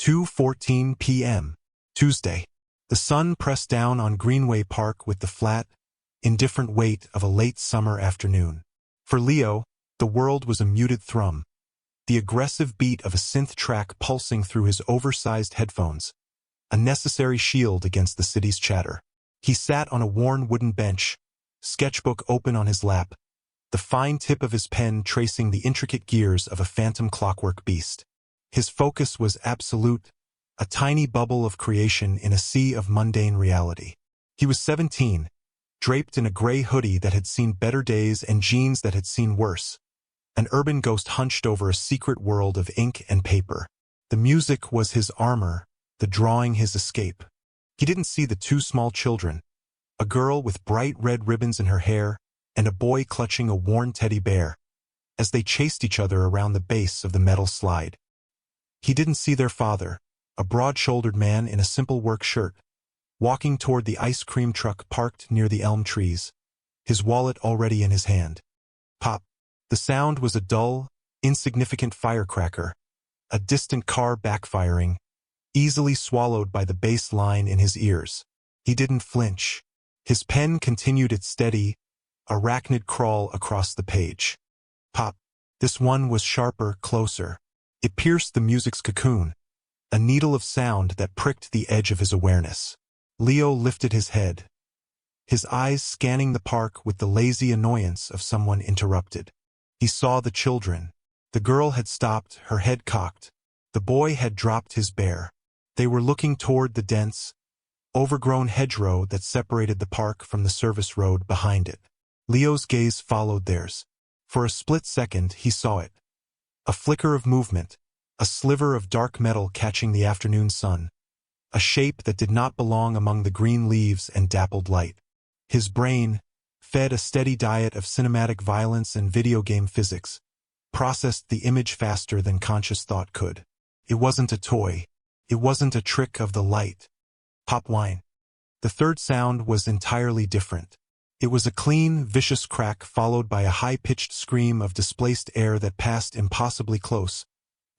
2:14 p.m. Tuesday. The sun pressed down on Greenway Park with the flat, indifferent weight of a late summer afternoon. For Leo, the world was a muted thrum, the aggressive beat of a synth track pulsing through his oversized headphones, a necessary shield against the city's chatter. He sat on a worn wooden bench, sketchbook open on his lap, the fine tip of his pen tracing the intricate gears of a phantom clockwork beast. His focus was absolute, a tiny bubble of creation in a sea of mundane reality. He was 17, draped in a gray hoodie that had seen better days and jeans that had seen worse. An urban ghost hunched over a secret world of ink and paper. The music was his armor, the drawing his escape. He didn't see the two small children, a girl with bright red ribbons in her hair and a boy clutching a worn teddy bear, as they chased each other around the base of the metal slide. He didn't see their father, a broad-shouldered man in a simple work shirt, walking toward the ice cream truck parked near the elm trees, his wallet already in his hand. Pop. The sound was a dull, insignificant firecracker, a distant car backfiring, easily swallowed by the bass line in his ears. He didn't flinch. His pen continued its steady, arachnid crawl across the page. Pop. This one was sharper, closer. It pierced the music's cocoon, a needle of sound that pricked the edge of his awareness. Leo lifted his head, his eyes scanning the park with the lazy annoyance of someone interrupted. He saw the children. The girl had stopped, her head cocked. The boy had dropped his bear. They were looking toward the dense, overgrown hedgerow that separated the park from the service road behind it. Leo's gaze followed theirs. For a split second, he saw it. A flicker of movement, a sliver of dark metal catching the afternoon sun, a shape that did not belong among the green leaves and dappled light. His brain, fed a steady diet of cinematic violence and video game physics, processed the image faster than conscious thought could. It wasn't a toy. It wasn't a trick of the light. Pop whine. The third sound was entirely different. It was a clean, vicious crack followed by a high-pitched scream of displaced air that passed impossibly close,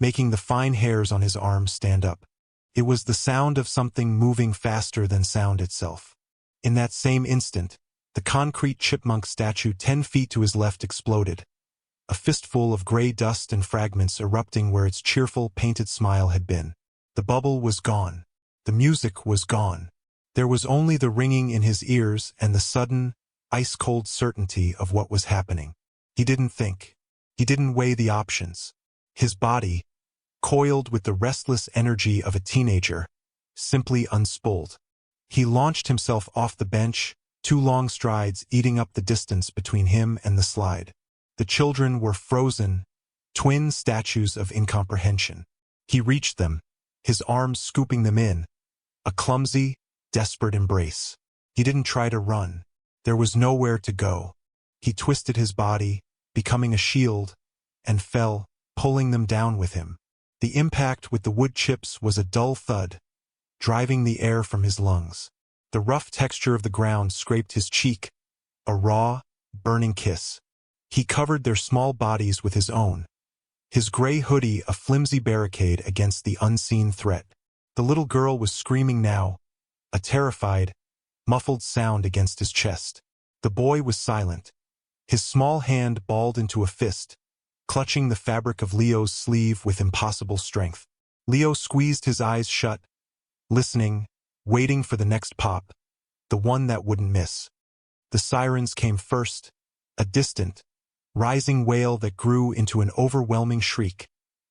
making the fine hairs on his arms stand up. It was the sound of something moving faster than sound itself. In that same instant, the concrete chipmunk statue 10 feet to his left exploded, a fistful of gray dust and fragments erupting where its cheerful, painted smile had been. The bubble was gone. The music was gone. There was only the ringing in his ears and the sudden, ice-cold certainty of what was happening. He didn't think. He didn't weigh the options. His body, coiled with the restless energy of a teenager, simply unspooled. He launched himself off the bench, 2 long strides eating up the distance between him and the slide. The children were frozen, twin statues of incomprehension. He reached them, his arms scooping them in, a clumsy, desperate embrace. He didn't try to run. There was nowhere to go. He twisted his body, becoming a shield, and fell, pulling them down with him. The impact with the wood chips was a dull thud, driving the air from his lungs. The rough texture of the ground scraped his cheek, a raw, burning kiss. He covered their small bodies with his own, his gray hoodie a flimsy barricade against the unseen threat. The little girl was screaming now, a terrified, muffled sound against his chest. The boy was silent, his small hand balled into a fist, clutching the fabric of Leo's sleeve with impossible strength. Leo squeezed his eyes shut, listening, waiting for the next pop, the one that wouldn't miss. The sirens came first, a distant, rising wail that grew into an overwhelming shriek,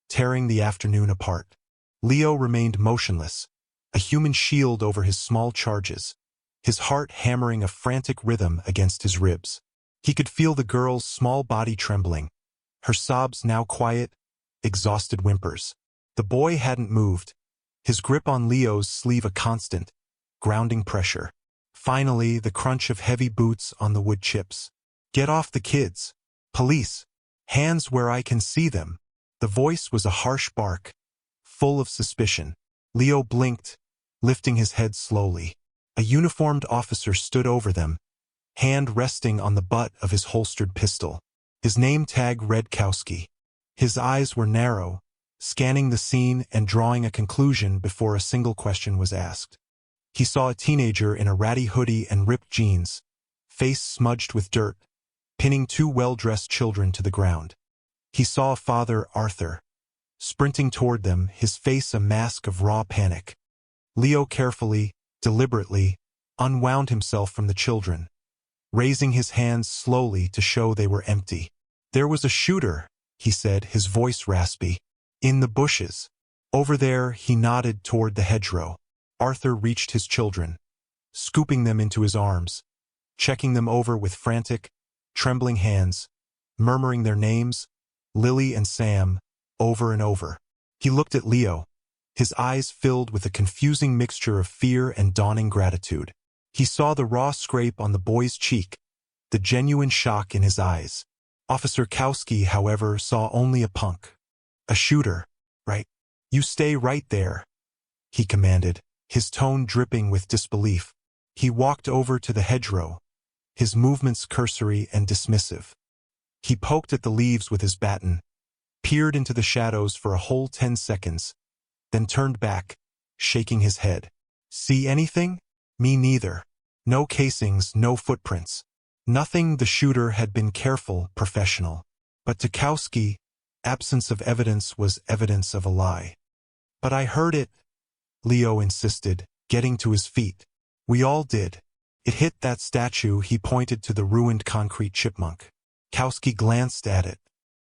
tearing the afternoon apart. Leo remained motionless, a human shield over his small charges, his heart hammering a frantic rhythm against his ribs. He could feel the girl's small body trembling, her sobs now quiet, exhausted whimpers. The boy hadn't moved, his grip on Leo's sleeve a constant, grounding pressure. Finally, the crunch of heavy boots on the wood chips. "Get off the kids! Police! Hands where I can see them!" The voice was a harsh bark, full of suspicion. Leo blinked, lifting his head slowly. A uniformed officer stood over them, hand resting on the butt of his holstered pistol. His name tag read Kowski. His eyes were narrow, scanning the scene and drawing a conclusion before a single question was asked. He saw a teenager in a ratty hoodie and ripped jeans, face smudged with dirt, pinning two well-dressed children to the ground. He saw father Arthur, sprinting toward them, his face a mask of raw panic. Leo carefully, deliberately, unwound himself from the children, raising his hands slowly to show they were empty. "There was a shooter," he said, his voice raspy. "In the bushes. Over there," he nodded toward the hedgerow. Arthur reached his children, scooping them into his arms, checking them over with frantic, trembling hands, murmuring their names, Lily and Sam, over and over. He looked at Leo, his eyes filled with a confusing mixture of fear and dawning gratitude. He saw the raw scrape on the boy's cheek, the genuine shock in his eyes. Officer Kowski, however, saw only a punk. "A shooter, right? You stay right there," he commanded, his tone dripping with disbelief. He walked over to the hedgerow, his movements cursory and dismissive. He poked at the leaves with his baton, peered into the shadows for a whole 10 seconds, then turned back, shaking his head. "See anything?" "Me neither. No casings, no footprints. Nothing." The shooter had been careful, professional. But to Kowski, absence of evidence was evidence of a lie. "But I heard it," Leo insisted, getting to his feet. "We all did. It hit that statue." He pointed to the ruined concrete chipmunk. Kowski glanced at it.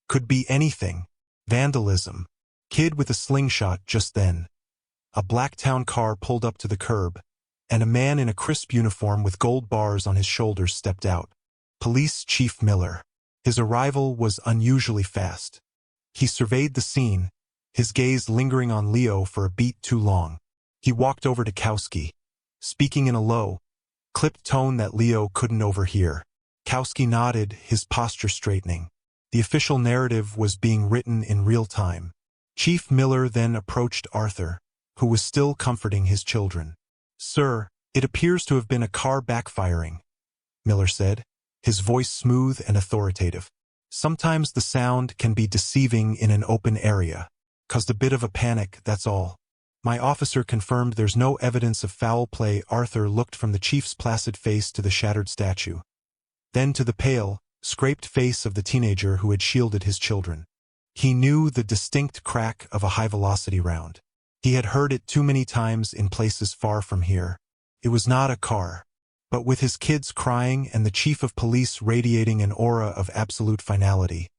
"Could be anything. Vandalism." Kid with a slingshot. Just then, a black town car pulled up to the curb, and a man in a crisp uniform with gold bars on his shoulders stepped out. Police Chief Miller. His arrival was unusually fast. He surveyed the scene, his gaze lingering on Leo for a beat too long. He walked over to Kowski, speaking in a low, clipped tone that Leo couldn't overhear. Kowski nodded, his posture straightening. The official narrative was being written in real time. Chief Miller then approached Arthur, who was still comforting his children. "Sir, it appears to have been a car backfiring," Miller said, his voice smooth and authoritative. "Sometimes the sound can be deceiving in an open area. Caused a bit of a panic, that's all. My officer confirmed there's no evidence of foul play." Arthur looked from the chief's placid face to the shattered statue, then to the pale, scraped face of the teenager who had shielded his children. He knew the distinct crack of a high-velocity round. He had heard it too many times in places far from here. It was not a car. But with his kids crying and the chief of police radiating an aura of absolute finality,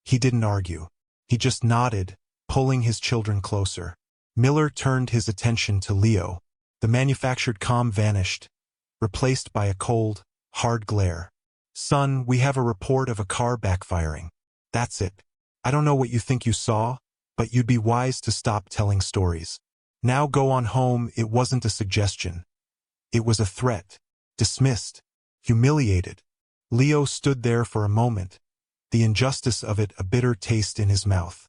he didn't argue. He just nodded, pulling his children closer. Miller turned his attention to Leo. The manufactured calm vanished, replaced by a cold, hard glare. "Son, we have a report of a car backfiring. That's it. I don't know what you think you saw, but you'd be wise to stop telling stories. Now go on home." It wasn't a suggestion. It was a threat. Dismissed. Humiliated. Leo stood there for a moment, the injustice of it a bitter taste in his mouth.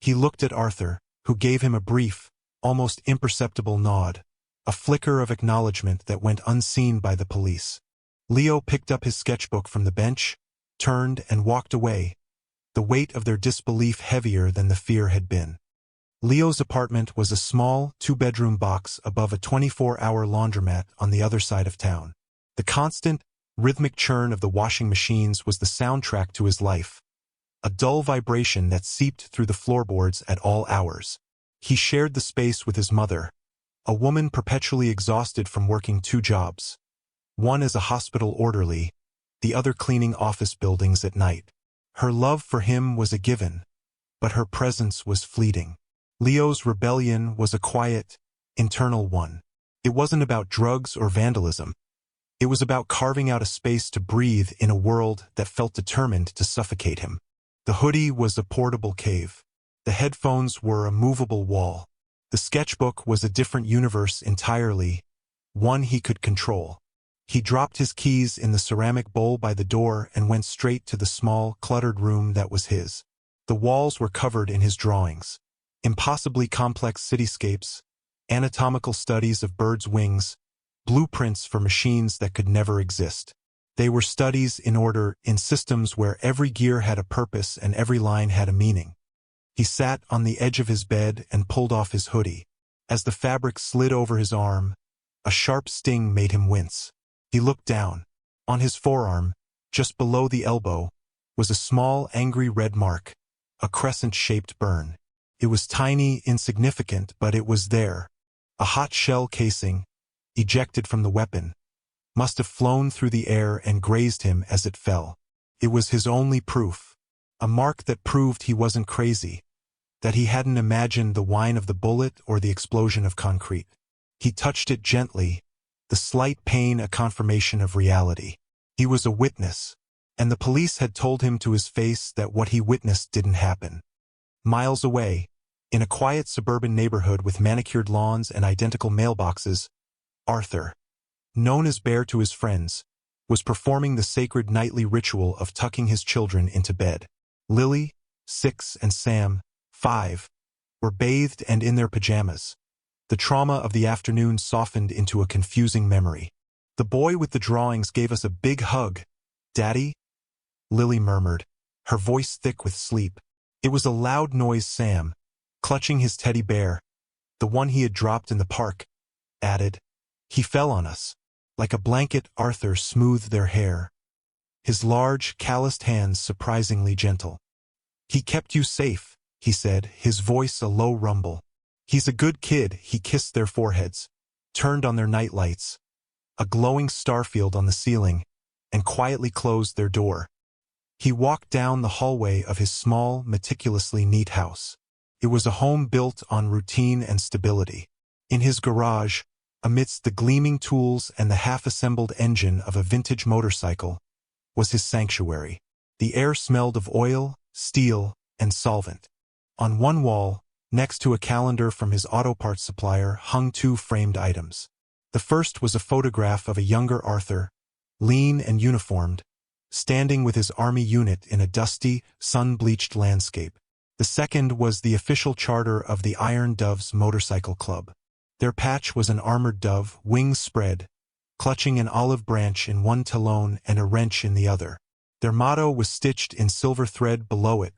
He looked at Arthur, who gave him a brief, almost imperceptible nod, a flicker of acknowledgement that went unseen by the police. Leo picked up his sketchbook from the bench, turned and walked away, the weight of their disbelief heavier than the fear had been. Leo's apartment was a small, two-bedroom box above a 24-hour laundromat on the other side of town. The constant, rhythmic churn of the washing machines was the soundtrack to his life, a dull vibration that seeped through the floorboards at all hours. He shared the space with his mother, a woman perpetually exhausted from working 2 jobs, one as a hospital orderly, the other cleaning office buildings at night. Her love for him was a given, but her presence was fleeting. Leo's rebellion was a quiet, internal one. It wasn't about drugs or vandalism. It was about carving out a space to breathe in a world that felt determined to suffocate him. The hoodie was a portable cave. The headphones were a movable wall. The sketchbook was a different universe entirely, one he could control. He dropped his keys in the ceramic bowl by the door and went straight to the small, cluttered room that was his. The walls were covered in his drawings. Impossibly complex cityscapes, anatomical studies of birds' wings, blueprints for machines that could never exist. They were studies in order, in systems where every gear had a purpose and every line had a meaning. He sat on the edge of his bed and pulled off his hoodie. As the fabric slid over his arm, a sharp sting made him wince. He looked down. On his forearm, just below the elbow, was a small, angry red mark, a crescent-shaped burn. It was tiny, insignificant, but it was there. A hot shell casing, ejected from the weapon, must have flown through the air and grazed him as it fell. It was his only proof. A mark that proved he wasn't crazy, that he hadn't imagined the whine of the bullet or the explosion of concrete. He touched it gently, the slight pain a confirmation of reality. He was a witness, and the police had told him to his face that what he witnessed didn't happen. Miles away, in a quiet suburban neighborhood with manicured lawns and identical mailboxes, Arthur, known as Bear to his friends, was performing the sacred nightly ritual of tucking his children into bed. Lily, 6, and Sam, 5, were bathed and in their pajamas. The trauma of the afternoon softened into a confusing memory. The boy with the drawings gave us a big hug. "Daddy?" Lily murmured, her voice thick with sleep. It was a loud noise. Sam, clutching his teddy bear, the one he had dropped in the park, added. "He fell on us." Like a blanket, Arthur smoothed their hair, his large, calloused hands surprisingly gentle. "He kept you safe," he said, his voice a low rumble. "He's a good kid." He kissed their foreheads, turned on their nightlights, a glowing starfield on the ceiling, and quietly closed their door. He walked down the hallway of his small, meticulously neat house. It was a home built on routine and stability. In his garage, amidst the gleaming tools and the half-assembled engine of a vintage motorcycle, was his sanctuary. The air smelled of oil, steel, and solvent. On one wall, next to a calendar from his auto parts supplier, hung 2 framed items. The first was a photograph of a younger Arthur, lean and uniformed, standing with his army unit in a dusty, sun-bleached landscape. The second was the official charter of the Iron Doves Motorcycle Club. Their patch was an armored dove, wings spread, clutching an olive branch in one talon and a wrench in the other. Their motto was stitched in silver thread below it,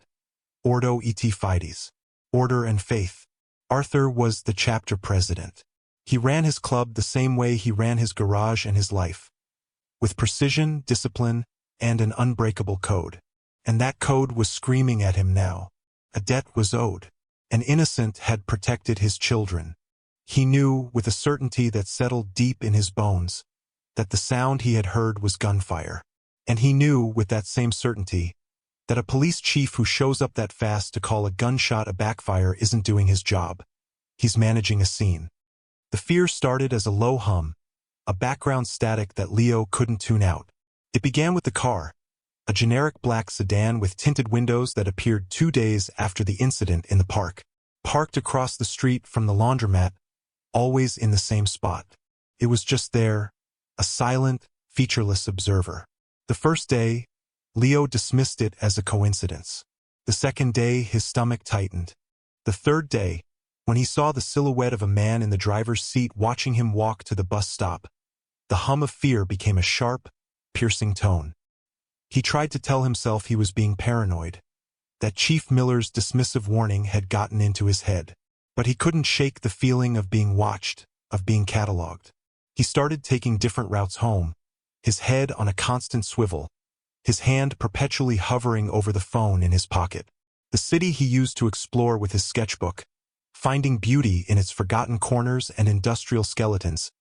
Ordo et Fides, order and faith. Arthur was the chapter president. He ran his club the same way he ran his garage and his life, with precision, discipline, and an unbreakable code. And that code was screaming at him now. A debt was owed. An innocent had protected his children. He knew, with a certainty that settled deep in his bones, that the sound he had heard was gunfire. And he knew, with that same certainty, that a police chief who shows up that fast to call a gunshot a backfire isn't doing his job. He's managing a scene. The fear started as a low hum, a background static that Leo couldn't tune out. It began with the car, a generic black sedan with tinted windows that appeared 2 days after the incident in the park, parked across the street from the laundromat, always in the same spot. It was just there, a silent, featureless observer. The first day, Leo dismissed it as a coincidence. The second day, his stomach tightened. The third day, when he saw the silhouette of a man in the driver's seat watching him walk to the bus stop, the hum of fear became a sharp, piercing tone. He tried to tell himself he was being paranoid, that Chief Miller's dismissive warning had gotten into his head. But he couldn't shake the feeling of being watched, of being catalogued. He started taking different routes home, his head on a constant swivel, his hand perpetually hovering over the phone in his pocket. The city he used to explore with his sketchbook, finding beauty in its forgotten corners and industrial skeletons,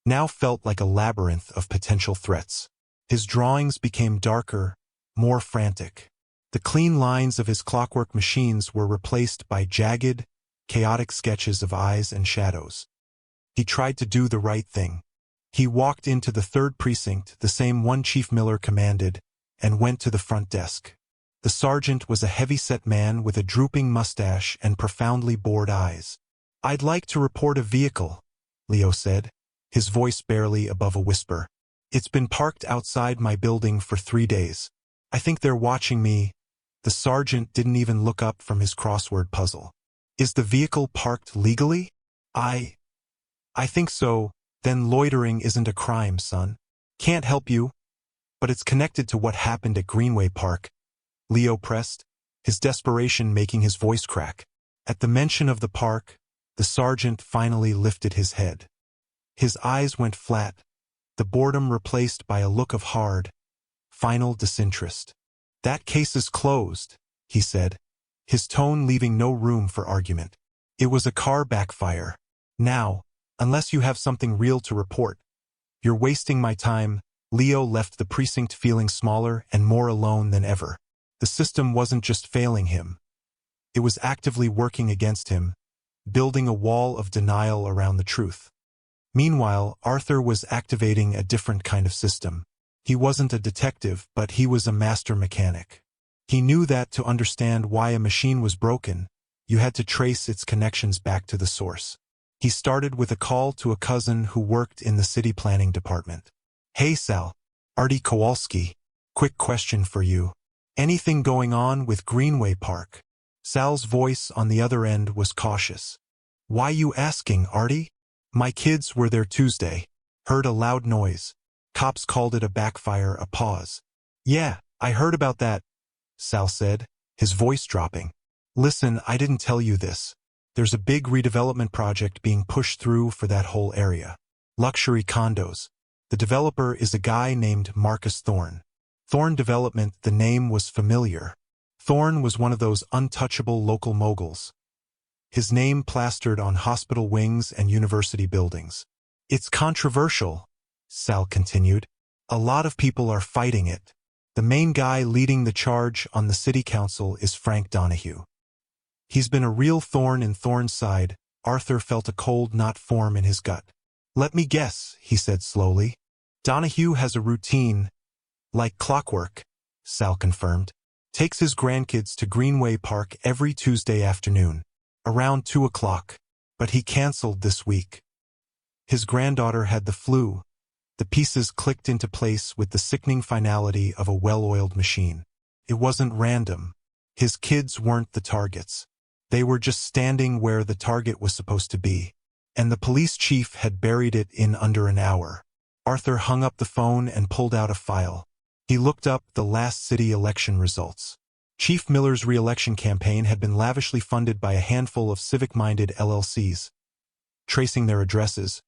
now felt like a labyrinth of potential threats. His drawings became darker, more frantic. The clean lines of his clockwork machines were replaced by jagged, chaotic sketches of eyes and shadows. He tried to do the right thing. He walked into the 3rd precinct, the same one Chief Miller commanded, and went to the front desk. The sergeant was a heavy-set man with a drooping mustache and profoundly bored eyes. "I'd like to report a vehicle," Leo said, his voice barely above a whisper. "It's been parked outside my building for 3 days. I think they're watching me." The sergeant didn't even look up from his crossword puzzle. "Is the vehicle parked legally?" I think so." "Then loitering isn't a crime, son." "Can't help you, but it's connected to what happened at Greenway Park," Leo pressed. his desperation making his voice crack. At the mention of the park, the sergeant finally lifted his head. His eyes went flat, the boredom replaced by a look of hard, final disinterest. "That case is closed," he said, his tone leaving no room for argument. "It was a car backfire. Now, unless you have something real to report, you're wasting my time." Leo left the precinct feeling smaller and more alone than ever. The system wasn't just failing him. It was actively working against him, building a wall of denial around the truth. Meanwhile, Arthur was activating a different kind of system. He wasn't a detective, but he was a master mechanic. He knew that to understand why a machine was broken, you had to trace its connections back to the source. He started with a call to a cousin who worked in the city planning department. "Hey Sal, Artie Kowalski, quick question for you. Anything going on with Greenway Park?" Sal's voice on the other end was cautious. "Why you asking, Artie?" "My kids were there Tuesday. Heard a loud noise. Cops called it a backfire." A pause. "Yeah, I heard about that," Sal said, his voice dropping. "Listen, I didn't tell you this. There's a big redevelopment project being pushed through for that whole area. Luxury condos. The developer is a guy named Marcus Thorne. Thorne Development, the name was familiar. Thorne was one of those untouchable local moguls. His name plastered on hospital wings and university buildings. "It's controversial," Sal continued. "A lot of people are fighting it. The main guy leading the charge on the city council is Frank Donahue. He's been a real thorn in Thorne's side." Arthur felt a cold knot form in his gut. "Let me guess," he said slowly. "Donahue has a routine, like clockwork," Sal confirmed. "Takes his grandkids to Greenway Park every Tuesday afternoon, around 2 o'clock, but he canceled this week. His granddaughter had the flu." The pieces clicked into place with the sickening finality of a well-oiled machine. It wasn't random. His kids weren't the targets. They were just standing where the target was supposed to be. And the police chief had buried it in under an hour. Arthur hung up the phone and pulled out a file. He looked up the last city election results. Chief Miller's re-election campaign had been lavishly funded by a handful of civic-minded LLCs. Tracing their addresses,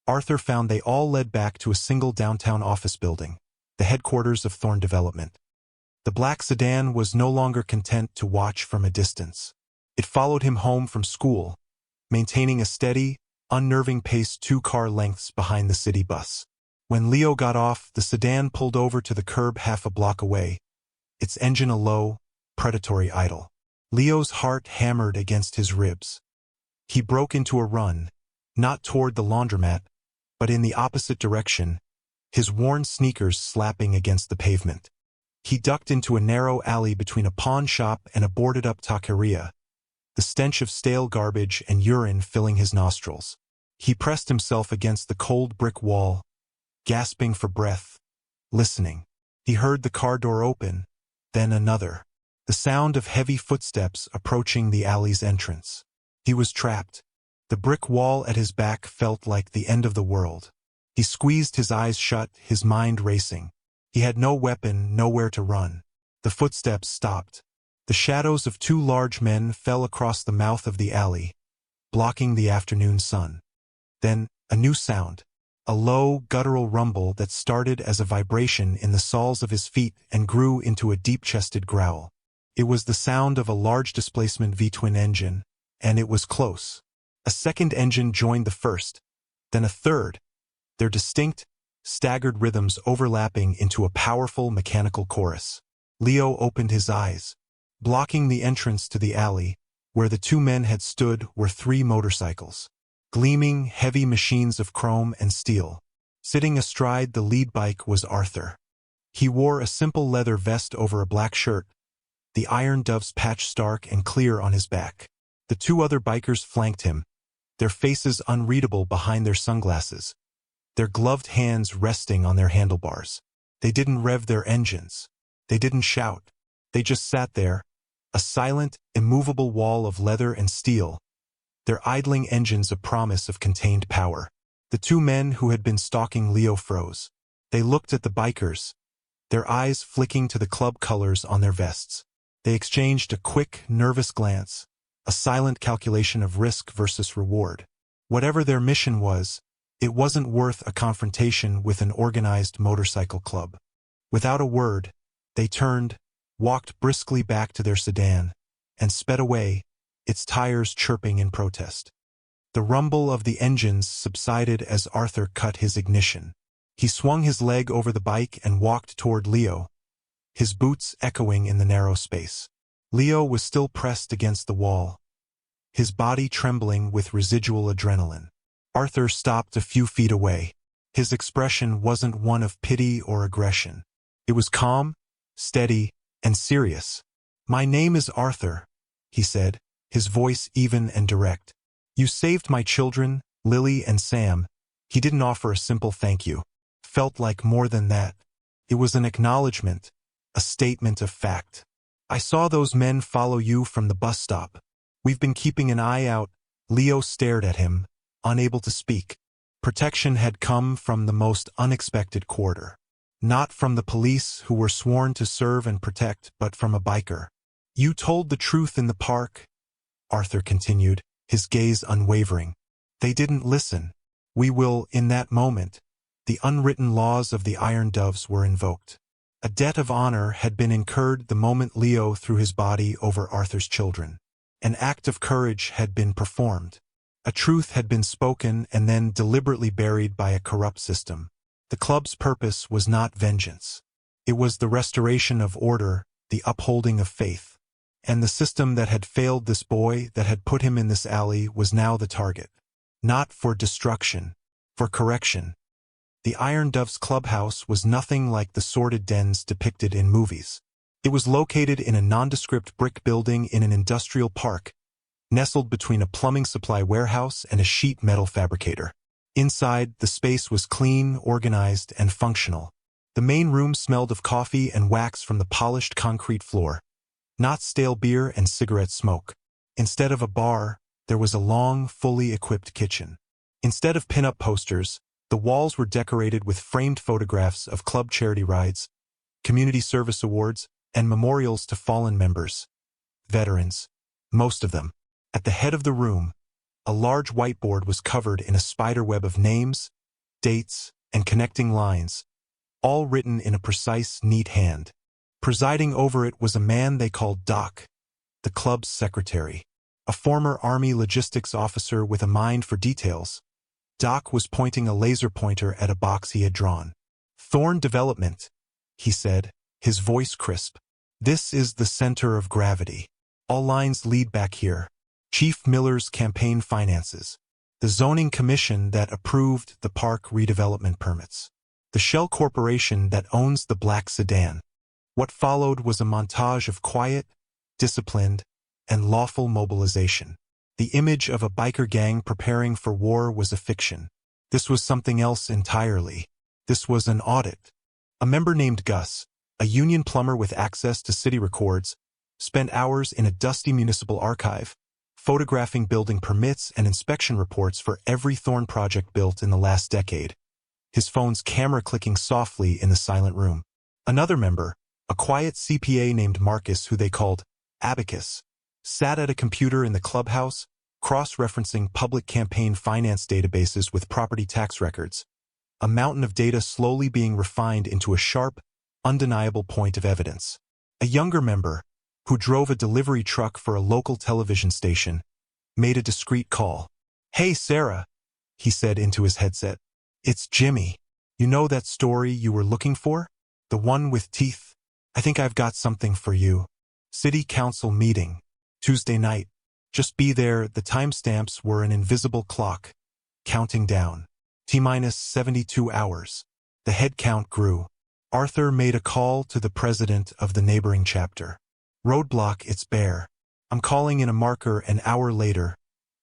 Arthur found they all led back to a single downtown office building, the headquarters of Thorne Development. The black sedan was no longer content to watch from a distance. It followed him home from school, maintaining a steady, unnerving pace 2 car lengths behind the city bus. When Leo got off, the sedan pulled over to the curb half a block away, its engine a low, predatory idle. Leo's heart hammered against his ribs. He broke into a run, not toward the laundromat, but in the opposite direction, his worn sneakers slapping against the pavement. He ducked into a narrow alley between a pawn shop and a boarded-up taqueria, the stench of stale garbage and urine filling his nostrils. He pressed himself against the cold brick wall, gasping for breath, listening. He heard the car door open, then another, the sound of heavy footsteps approaching the alley's entrance. He was trapped. The brick wall at his back felt like the end of the world. He squeezed his eyes shut, his mind racing. He had no weapon, nowhere to run. The footsteps stopped. The shadows of 2 large men fell across the mouth of the alley, blocking the afternoon sun. Then, a new sound. A low, guttural rumble that started as a vibration in the soles of his feet and grew into a deep-chested growl. It was the sound of a large displacement V-twin engine, and it was close. A second engine joined the first, then a third, their distinct, staggered rhythms overlapping into a powerful mechanical chorus. Leo opened his eyes. Blocking the entrance to the alley, where the 2 men had stood, were 3 motorcycles. Gleaming, heavy machines of chrome and steel. Sitting astride the lead bike was Arthur. He wore a simple leather vest over a black shirt, the iron doves patched stark and clear on his back. The 2 other bikers flanked him, their faces unreadable behind their sunglasses, their gloved hands resting on their handlebars. They didn't rev their engines. They didn't shout. They just sat there, a silent, immovable wall of leather and steel, their idling engines a promise of contained power. The 2 men who had been stalking Leo froze. They looked at the bikers, their eyes flicking to the club colors on their vests. They exchanged a quick, nervous glance, a silent calculation of risk versus reward. Whatever their mission was, it wasn't worth a confrontation with an organized motorcycle club. Without a word, they turned, walked briskly back to their sedan, and sped away, its tires chirping in protest. The rumble of the engines subsided as Arthur cut his ignition. He swung his leg over the bike and walked toward Leo, his boots echoing in the narrow space. Leo was still pressed against the wall, his body trembling with residual adrenaline. Arthur stopped a few feet away. His expression wasn't one of pity or aggression. It was calm, steady, and serious. "My name is Arthur," he said, his voice even and direct. "You saved my children, Lily and Sam." He didn't offer a simple thank you. Felt like more than that. It was an acknowledgement, a statement of fact. "I saw those men follow you from the bus stop. We've been keeping an eye out." Leo stared at him, unable to speak. Protection had come from the most unexpected quarter. Not from the police, who were sworn to serve and protect, but from a biker. "You told the truth in the park," Arthur continued, his gaze unwavering. "They didn't listen. We will." In that moment, the unwritten laws of the Iron Doves were invoked. A debt of honor had been incurred the moment Leo threw his body over Arthur's children. An act of courage had been performed. A truth had been spoken and then deliberately buried by a corrupt system. The club's purpose was not vengeance. It was the restoration of order, the upholding of faith. And the system that had failed this boy, that had put him in this alley, was now the target. Not for destruction, for correction. The Iron Doves clubhouse was nothing like the sordid dens depicted in movies. It was located in a nondescript brick building in an industrial park, nestled between a plumbing supply warehouse and a sheet metal fabricator. Inside, the space was clean, organized, and functional. The main room smelled of coffee and wax from the polished concrete floor, not stale beer and cigarette smoke. Instead of a bar, there was a long, fully equipped kitchen. Instead of pin-up posters, the walls were decorated with framed photographs of club charity rides, community service awards, and memorials to fallen members. Veterans, most of them. At the head of the room, a large whiteboard was covered in a spiderweb of names, dates, and connecting lines, all written in a precise, neat hand. Presiding over it was a man they called Doc, the club's secretary. A former Army logistics officer with a mind for details, Doc was pointing a laser pointer at a box he had drawn. "Thorn Development," he said, his voice crisp. "This is the center of gravity. All lines lead back here. Chief Miller's campaign finances. The zoning commission that approved the park redevelopment permits. The Shell Corporation that owns the black sedan." What followed was a montage of quiet, disciplined, and lawful mobilization. The image of a biker gang preparing for war was a fiction. This was something else entirely. This was an audit. A member named Gus, a union plumber with access to city records, spent hours in a dusty municipal archive, photographing building permits and inspection reports for every Thorn project built in the last decade, his phone's camera clicking softly in the silent room. Another member, a quiet CPA named Marcus, who they called Abacus, sat at a computer in the clubhouse, cross-referencing public campaign finance databases with property tax records, a mountain of data slowly being refined into a sharp, undeniable point of evidence. A younger member, who drove a delivery truck for a local television station, made a discreet call. "Hey, Sarah," he said into his headset. "It's Jimmy. You know that story you were looking for? The one with teeth? I think I've got something for you. City Council meeting. Tuesday night. Just be there." The timestamps were an invisible clock, counting down. T-minus 72 hours. The head count grew. Arthur made a call to the president of the neighboring chapter. "Roadblock, it's bare. I'm calling in a marker." An hour later,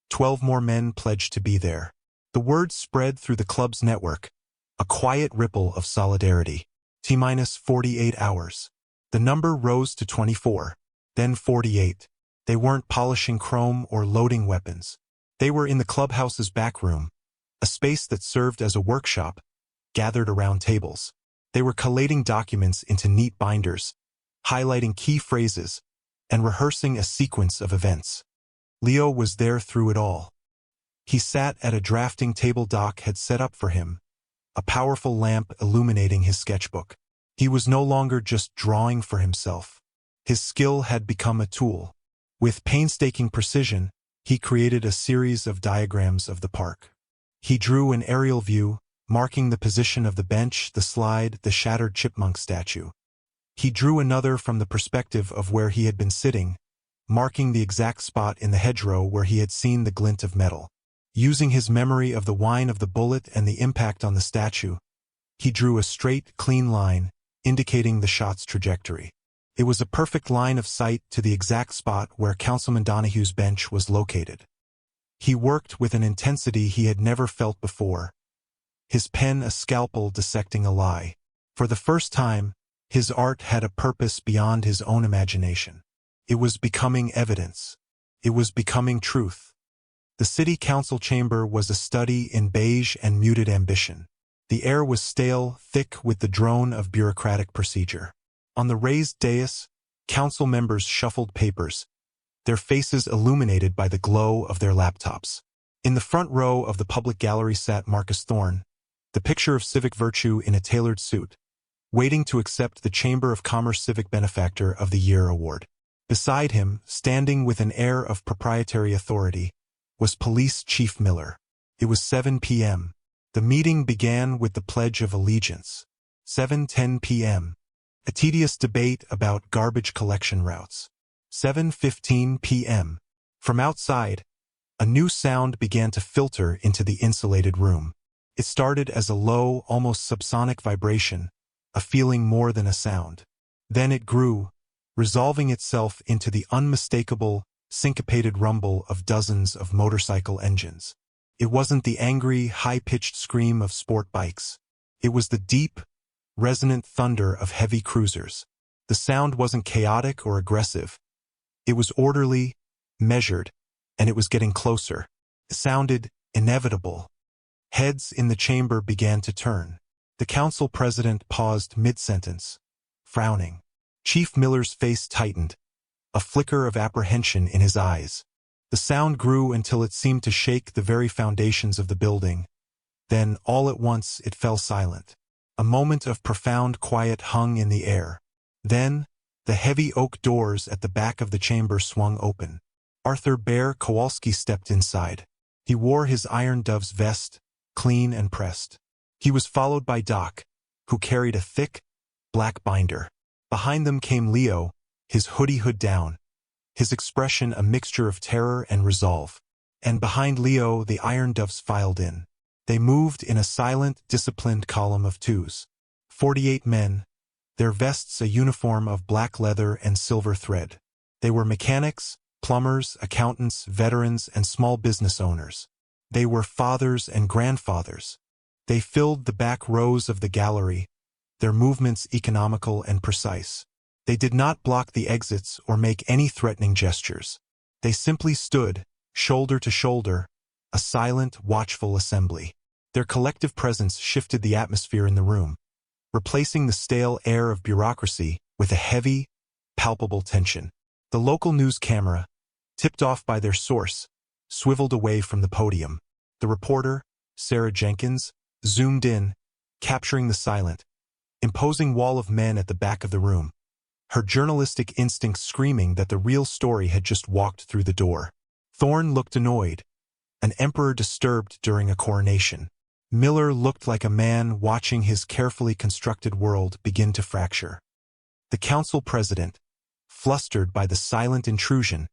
12 more men pledged to be there. The word spread through the club's network, a quiet ripple of solidarity. T-minus 48 hours. The number rose to 24, then 48. They weren't polishing chrome or loading weapons. They were in the clubhouse's back room, a space that served as a workshop, gathered around tables. They were collating documents into neat binders, highlighting key phrases, and rehearsing a sequence of events. Leo was there through it all. He sat at a drafting table Doc had set up for him, a powerful lamp illuminating his sketchbook. He was no longer just drawing for himself. His skill had become a tool. With painstaking precision, he created a series of diagrams of the park. He drew an aerial view, marking the position of the bench, the slide, the shattered chipmunk statue. He drew another from the perspective of where he had been sitting, marking the exact spot in the hedgerow where he had seen the glint of metal. Using his memory of the whine of the bullet and the impact on the statue, he drew a straight, clean line, indicating the shot's trajectory. It was a perfect line of sight to the exact spot where Councilman Donahue's bench was located. He worked with an intensity he had never felt before, his pen a scalpel dissecting a lie. For the first time, his art had a purpose beyond his own imagination. It was becoming evidence. It was becoming truth. The city council chamber was a study in beige and muted ambition. The air was stale, thick with the drone of bureaucratic procedure. On the raised dais, council members shuffled papers, their faces illuminated by the glow of their laptops. In the front row of the public gallery sat Marcus Thorne, the picture of civic virtue in a tailored suit, waiting to accept the Chamber of Commerce Civic Benefactor of the Year award. Beside him, standing with an air of proprietary authority, was Police Chief Miller. It was 7 p.m. The meeting began with the Pledge of Allegiance. 7:10 p.m. A tedious debate about garbage collection routes. 7:15 p.m. From outside, a new sound began to filter into the insulated room. It started as a low, almost subsonic vibration, a feeling more than a sound. Then it grew, resolving itself into the unmistakable, syncopated rumble of dozens of motorcycle engines. It wasn't the angry, high-pitched scream of sport bikes. It was the deep, resonant thunder of heavy cruisers. The sound wasn't chaotic or aggressive. It was orderly, measured, and it was getting closer. It sounded inevitable. Heads in the chamber began to turn. The council president paused mid-sentence, frowning. Chief Miller's face tightened, a flicker of apprehension in his eyes. The sound grew until it seemed to shake the very foundations of the building. Then, all at once, it fell silent. A moment of profound quiet hung in the air. Then, the heavy oak doors at the back of the chamber swung open. Arthur Bear Kowalski stepped inside. He wore his Iron Dove's vest, clean and pressed. He was followed by Doc, who carried a thick, black binder. Behind them came Leo, his hood down, his expression a mixture of terror and resolve. And behind Leo, the Iron Doves filed in. They moved in a silent, disciplined column of twos. 48 men, their vests a uniform of black leather and silver thread. They were mechanics, plumbers, accountants, veterans, and small business owners. They were fathers and grandfathers. They filled the back rows of the gallery, their movements economical and precise. They did not block the exits or make any threatening gestures. They simply stood, shoulder to shoulder, a silent, watchful assembly. Their collective presence shifted the atmosphere in the room, replacing the stale air of bureaucracy with a heavy, palpable tension. The local news camera, tipped off by their source, swiveled away from the podium. The reporter, Sarah Jenkins, zoomed in, capturing the silent, imposing wall of men at the back of the room, her journalistic instincts screaming that the real story had just walked through the door. Thorne looked annoyed, an emperor disturbed during a coronation. Miller looked like a man watching his carefully constructed world begin to fracture. The council president, flustered by the silent intrusion,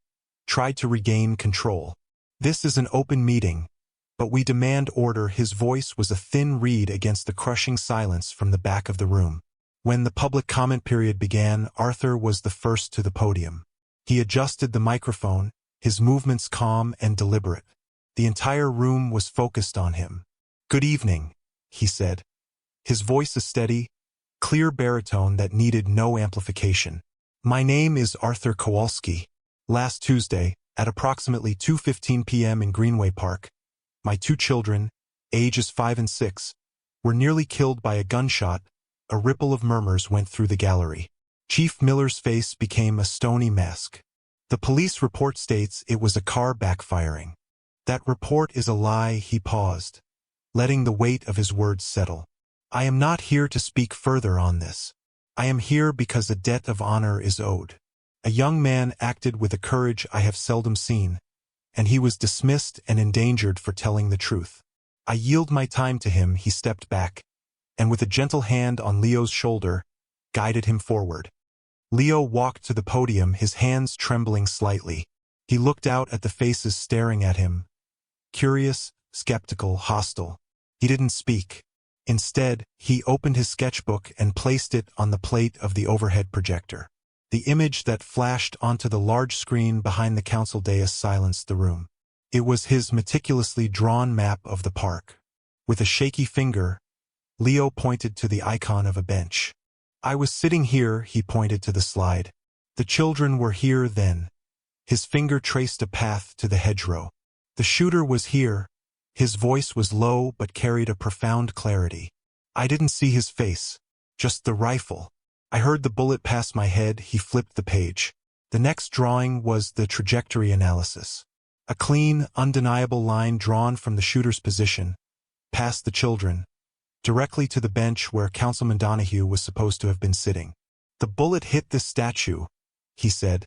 tried to regain control. "This is an open meeting, but we demand order." His voice was a thin reed against the crushing silence from the back of the room. When the public comment period began, Arthur was the first to the podium. He adjusted the microphone, his movements calm and deliberate. The entire room was focused on him. "Good evening," he said, his voice a steady, clear baritone that needed no amplification. "My name is Arthur Kowalski. Last Tuesday, at approximately 2:15 p.m. in Greenway Park, my two children, ages 5 and 6, were nearly killed by a gunshot. A ripple of murmurs went through the gallery. Chief Miller's face became a stony mask. The police report states it was a car backfiring. That report is a lie. He paused, letting the weight of his words settle. I am not here to speak further on this. I am here because a debt of honor is owed. A young man acted with a courage I have seldom seen, and he was dismissed and endangered for telling the truth. I yield my time to him. He stepped back, and with a gentle hand on Leo's shoulder, guided him forward. Leo walked to the podium, his hands trembling slightly. He looked out at the faces staring at him. Curious, skeptical, hostile. He didn't speak. Instead, he opened his sketchbook and placed it on the plate of the overhead projector. The image that flashed onto the large screen behind the council dais silenced the room. It was his meticulously drawn map of the park. With a shaky finger, Leo pointed to the icon of a bench. I was sitting here, he pointed to the slide. The children were here then. His finger traced a path to the hedgerow. The shooter was here. His voice was low but carried a profound clarity. I didn't see his face, just the rifle. I heard the bullet pass my head. He flipped the page. The next drawing was the trajectory analysis. A clean, undeniable line drawn from the shooter's position, past the children, directly to the bench where Councilman Donahue was supposed to have been sitting. The bullet hit this statue, he said,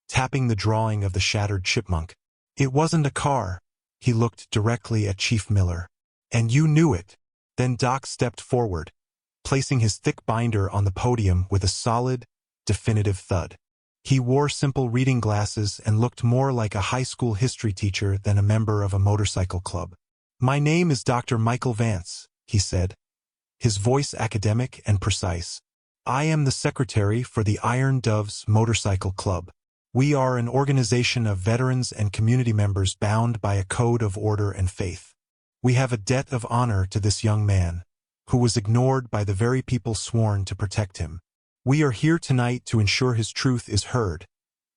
tapping the drawing of the shattered chipmunk. It wasn't a car. He looked directly at Chief Miller. And you knew it. Then Doc stepped forward, placing his thick binder on the podium with a solid, definitive thud. He wore simple reading glasses and looked more like a high school history teacher than a member of a motorcycle club. My name is Dr. Michael Vance, he said, his voice academic and precise. I am the secretary for the Iron Doves Motorcycle Club. We are an organization of veterans and community members bound by a code of order and faith. We have a debt of honor to this young man, who was ignored by the very people sworn to protect him. We are here tonight to ensure his truth is heard,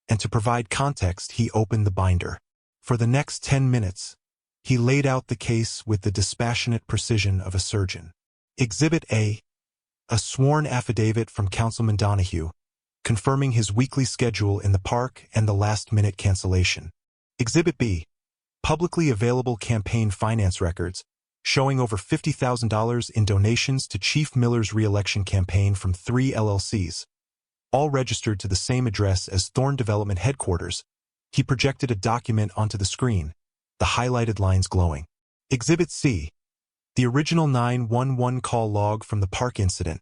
and to provide context. He opened the binder. For the next 10 minutes, he laid out the case with the dispassionate precision of a surgeon. Exhibit A, a sworn affidavit from Councilman Donahue, confirming his weekly schedule in the park and the last-minute cancellation. Exhibit B, publicly available campaign finance records, showing over $50,000 in donations to Chief Miller's re-election campaign from 3 LLCs, all registered to the same address as Thorn Development Headquarters. He projected a document onto the screen, the highlighted lines glowing. Exhibit C, the original 911 call log from the park incident,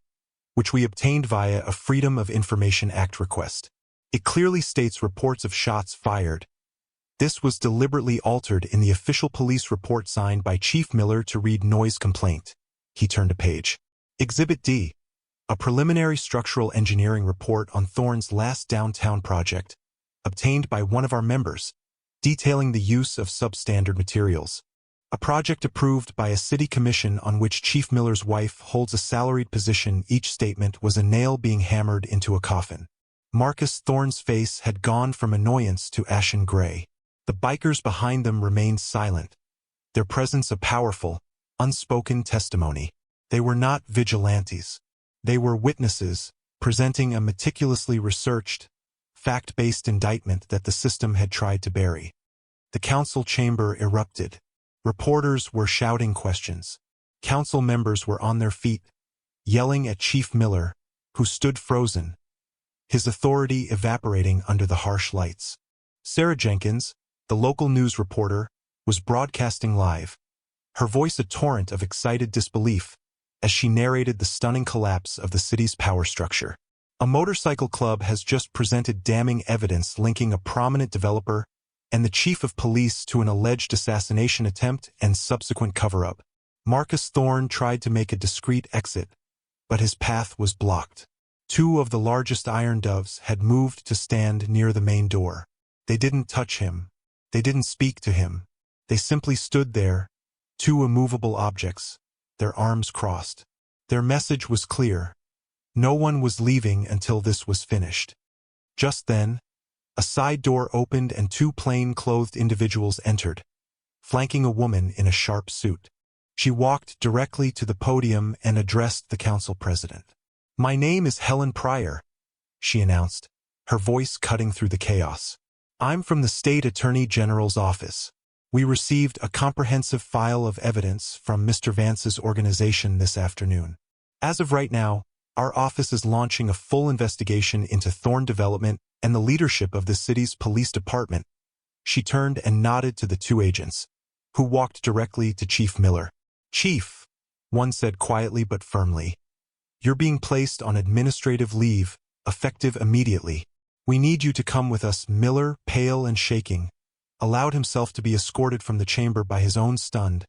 which we obtained via a Freedom of Information Act request. It clearly states reports of shots fired. This was deliberately altered in the official police report signed by Chief Miller to read noise complaint. He turned a page. Exhibit D, a preliminary structural engineering report on Thorn's last downtown project, obtained by one of our members, detailing the use of substandard materials. A project approved by a city commission on which Chief Miller's wife holds a salaried position. Each statement was a nail being hammered into a coffin. Marcus Thorn's face had gone from annoyance to ashen gray. The bikers behind them remained silent, their presence a powerful, unspoken testimony. They were not vigilantes. They were witnesses, presenting a meticulously researched, fact-based indictment that the system had tried to bury. The council chamber erupted. Reporters were shouting questions. Council members were on their feet, yelling at Chief Miller, who stood frozen, his authority evaporating under the harsh lights. Sarah Jenkins, the local news reporter, was broadcasting live, her voice a torrent of excited disbelief as she narrated the stunning collapse of the city's power structure. A motorcycle club has just presented damning evidence linking a prominent developer and the chief of police to an alleged assassination attempt and subsequent cover-up. Marcus Thorn tried to make a discreet exit, but his path was blocked. 2 of the largest Iron Doves had moved to stand near the main door. They didn't touch him. They didn't speak to him. They simply stood there, 2 immovable objects, their arms crossed. Their message was clear. No one was leaving until this was finished. Just then, a side door opened and 2 plain-clothed individuals entered, flanking a woman in a sharp suit. She walked directly to the podium and addressed the council president. "My name is Helen Pryor," she announced, her voice cutting through the chaos. I'm from the State Attorney General's office. We received a comprehensive file of evidence from Mr. Vance's organization this afternoon. As of right now, our office is launching a full investigation into Thorn development and the leadership of the city's police department. She turned and nodded to the two agents, who walked directly to Chief Miller. Chief, one said quietly but firmly, you're being placed on administrative leave, effective immediately. We need you to come with us. Miller, pale and shaking, allowed himself to be escorted from the chamber by his own stunned,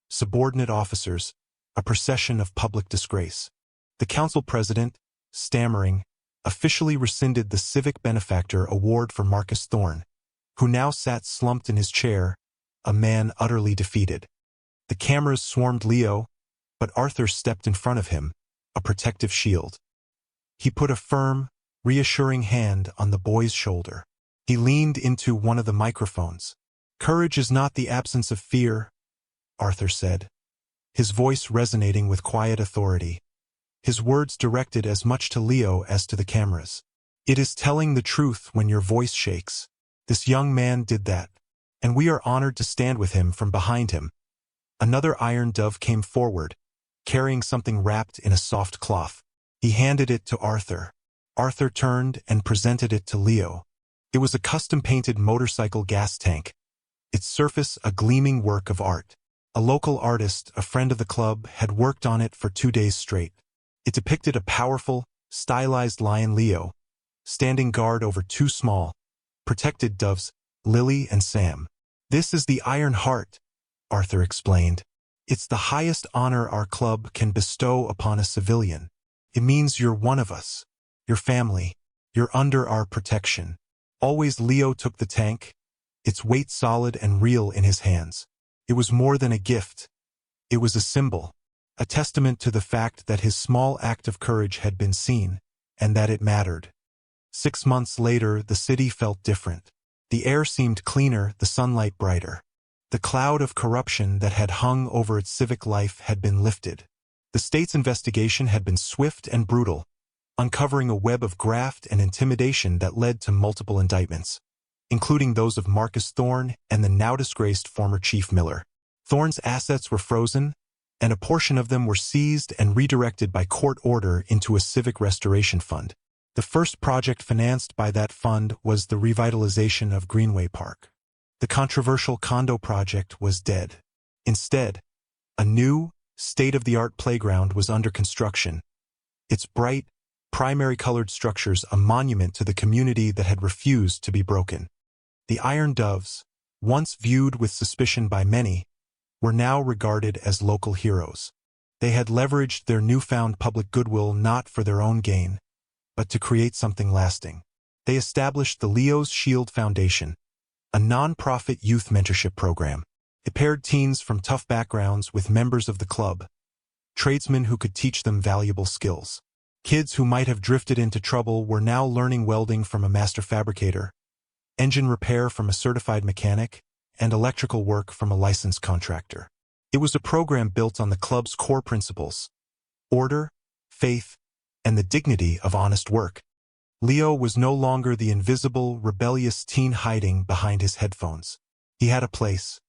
subordinate officers, a procession of public disgrace. The council president, stammering, officially rescinded the Civic Benefactor Award for Marcus Thorn, who now sat slumped in his chair, a man utterly defeated. The cameras swarmed Leo, but Arthur stepped in front of him, a protective shield. He put a firm, reassuring hand on the boy's shoulder. He leaned into one of the microphones. Courage is not the absence of fear, Arthur said, his voice resonating with quiet authority. His words directed as much to Leo as to the cameras. It is telling the truth when your voice shakes. This young man did that, and we are honored to stand with him from behind him. Another iron dove came forward, carrying something wrapped in a soft cloth. He handed it to Arthur. Arthur turned and presented it to Leo. It was a custom-painted motorcycle gas tank, its surface a gleaming work of art. A local artist, a friend of the club, had worked on it for 2 days straight. It depicted a powerful, stylized lion Leo, standing guard over two small, protected doves, Lily and Sam. This is the Iron Heart, Arthur explained. It's the highest honor our club can bestow upon a civilian. It means you're one of us, your family, you're under our protection. Always Leo took the tank, its weight solid and real in his hands. It was more than a gift. It was a symbol, a testament to the fact that his small act of courage had been seen, and that it mattered. 6 months later, the city felt different. The air seemed cleaner, the sunlight brighter. The cloud of corruption that had hung over its civic life had been lifted. The state's investigation had been swift and brutal, uncovering a web of graft and intimidation that led to multiple indictments, including those of Marcus Thorn and the now-disgraced former Chief Miller. Thorn's assets were frozen, and a portion of them were seized and redirected by court order into a civic restoration fund. The first project financed by that fund was the revitalization of Greenway Park. The controversial condo project was dead. Instead, a new, state-of-the-art playground was under construction, its bright, primary-colored structures a monument to the community that had refused to be broken. The Iron Doves, once viewed with suspicion by many, were now regarded as local heroes. They had leveraged their newfound public goodwill not for their own gain, but to create something lasting. They established the Leo's Shield Foundation, a non-profit youth mentorship program. It paired teens from tough backgrounds with members of the club, tradesmen who could teach them valuable skills. Kids who might have drifted into trouble were now learning welding from a master fabricator, engine repair from a certified mechanic, and electrical work from a licensed contractor. It was a program built on the club's core principles: order, faith, and the dignity of honest work. Leo was no longer the invisible, rebellious teen hiding behind his headphones. He had a place.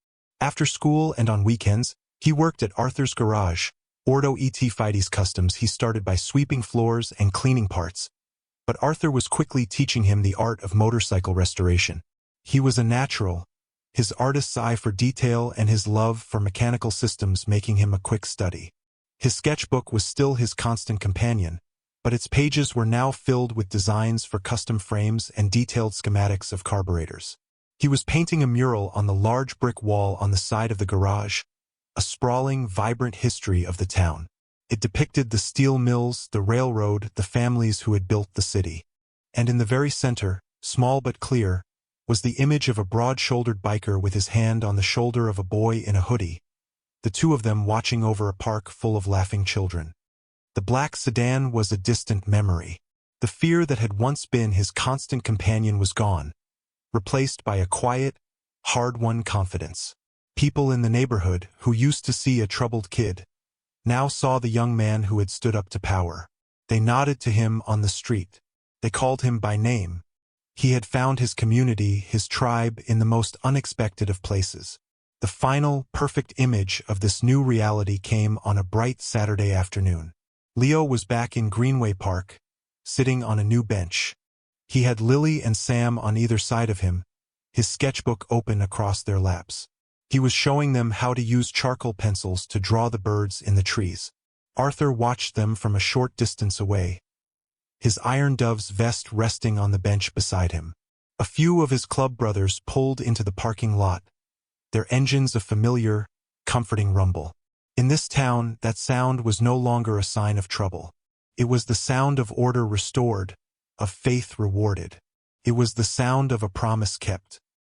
After school and on weekends, he worked at Arthur's garage, Ordo et Fides Customs. He started by sweeping floors and cleaning parts, but Arthur was quickly teaching him the art of motorcycle restoration. He was a natural, his artist's eye for detail and his love for mechanical systems making him a quick study. His sketchbook was still his constant companion, but its pages were now filled with designs for custom frames and detailed schematics of carburetors. He was painting a mural on the large brick wall on the side of the garage, a sprawling, vibrant history of the town. It depicted the steel mills, the railroad, the families who had built the city. And in the very center, small but clear, was the image of a broad-shouldered biker with his hand on the shoulder of a boy in a hoodie, the two of them watching over a park full of laughing children. The black sedan was a distant memory. The fear that had once been his constant companion was gone, replaced by a quiet, hard-won confidence. People in the neighborhood, who used to see a troubled kid, now saw the young man who had stood up to power. They nodded to him on the street. They called him by name, He had found his community, his tribe, in the most unexpected of places. The final, perfect image of this new reality came on a bright Saturday afternoon. Leo was back in Greenway Park, sitting on a new bench. He had Lily and Sam on either side of him, his sketchbook open across their laps. He was showing them how to use charcoal pencils to draw the birds in the trees. Arthur watched them from a short distance away, his Iron Dove's vest resting on the bench beside him. A few of his club brothers pulled into the parking lot, their engines a familiar, comforting rumble. In this town, that sound was no longer a sign of trouble. It was the sound of order restored, of faith rewarded. It was the sound of a promise kept.